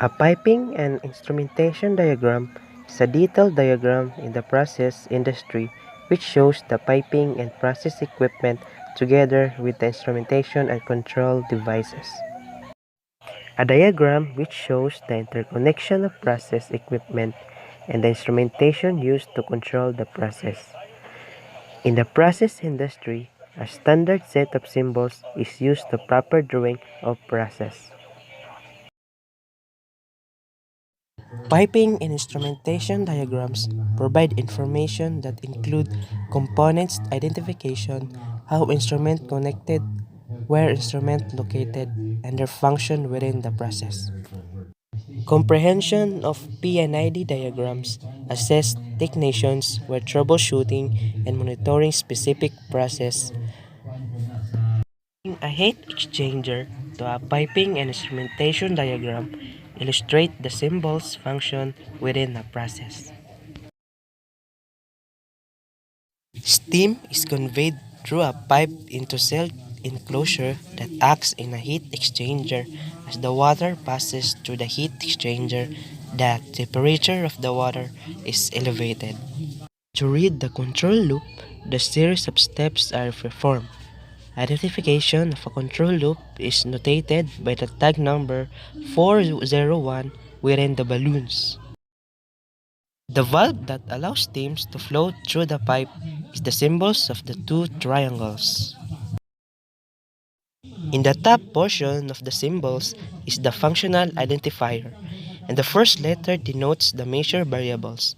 A piping and instrumentation diagram is a detailed diagram in the process industry which shows the piping and process equipment together with the instrumentation and control devices. A diagram which shows the interconnection of process equipment and the instrumentation used to control the process. In the process industry, a standard set of symbols is used to proper drawing of process. Piping and instrumentation diagrams provide information that include components identification, how instrument connected, where instrument located, and their function within the process. Comprehension of PNID diagrams assess technicians where troubleshooting and monitoring specific process. A heat exchanger to a piping and instrumentation diagram illustrate the symbols function within a process. Steam is conveyed through a pipe into cell enclosure that acts in a heat exchanger. As the water passes through the heat exchanger, the temperature of the water is elevated. To read the control loop, the series of steps are performed. Identification of a control loop is notated by the tag number 401 within the balloons. The valve that allows steams to flow through the pipe is the symbols of the two triangles. In the top portion of the symbols is the functional identifier, and the first letter denotes the measure variables.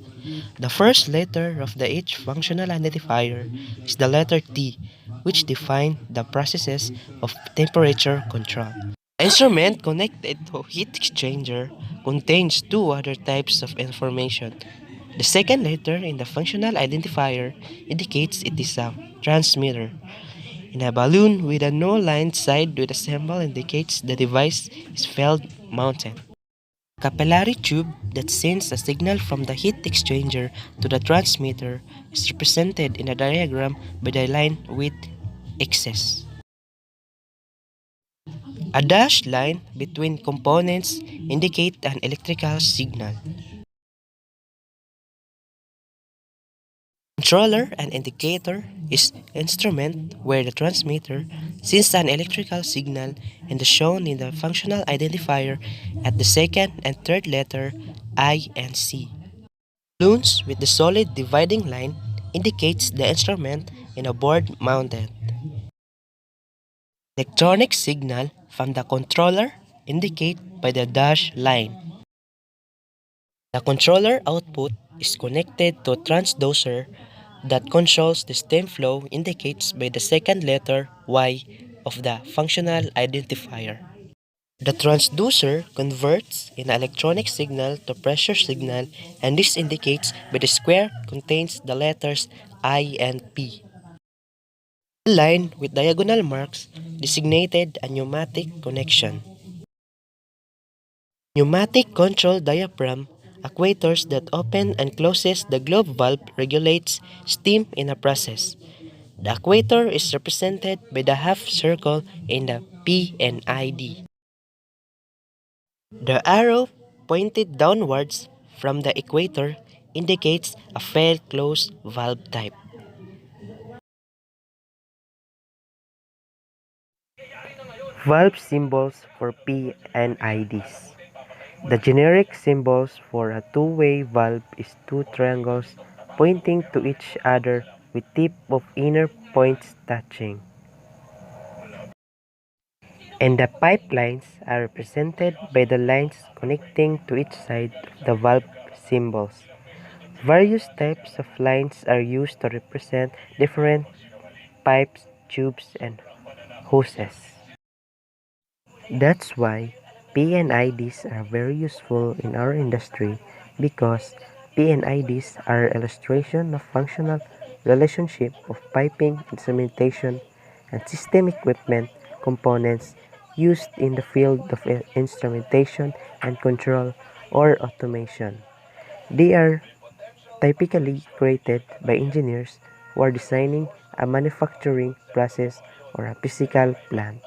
The first letter of each functional identifier is the letter T, which defines the processes of temperature control. The instrument connected to heat exchanger contains two other types of information. The second letter in the functional identifier indicates it is a transmitter. In a balloon with a no-lined side with a symbol indicates the device is field mounted. Capillary tube that sends a signal from the heat exchanger to the transmitter is represented in a diagram by the line with excess. A dashed line between components indicate an electrical signal. Controller and indicator is instrument where the transmitter sends an electrical signal and is shown in the functional identifier at the second and third letter I and C. Balloons with the solid dividing line indicates the instrument in a board mounted. Electronic signal from the controller indicate by the dashed line. The controller output is connected to a transducer that controls the steam flow indicates by the second letter Y of the functional identifier. The transducer converts an electronic signal to pressure signal and this indicates by the square contains the letters I and P. A line with diagonal marks designated a pneumatic connection. Pneumatic control diaphragm actuators that open and closes the globe valve regulates steam in a process. The actuator is represented by the half circle in the P and ID. The arrow pointed downwards from the equator indicates a fail closed valve type. Valve symbols for P and IDs. The generic symbols for a two-way valve is two triangles pointing to each other with tip of inner points touching. And the pipelines are represented by the lines connecting to each side of the valve symbols. Various types of lines are used to represent different pipes, tubes, and hoses. That's why PNIDs are very useful in our industry because PNIDs are illustration of functional relationship of piping, instrumentation, and system equipment components used in the field of instrumentation and control or automation. They are typically created by engineers who are designing a manufacturing process or a physical plant.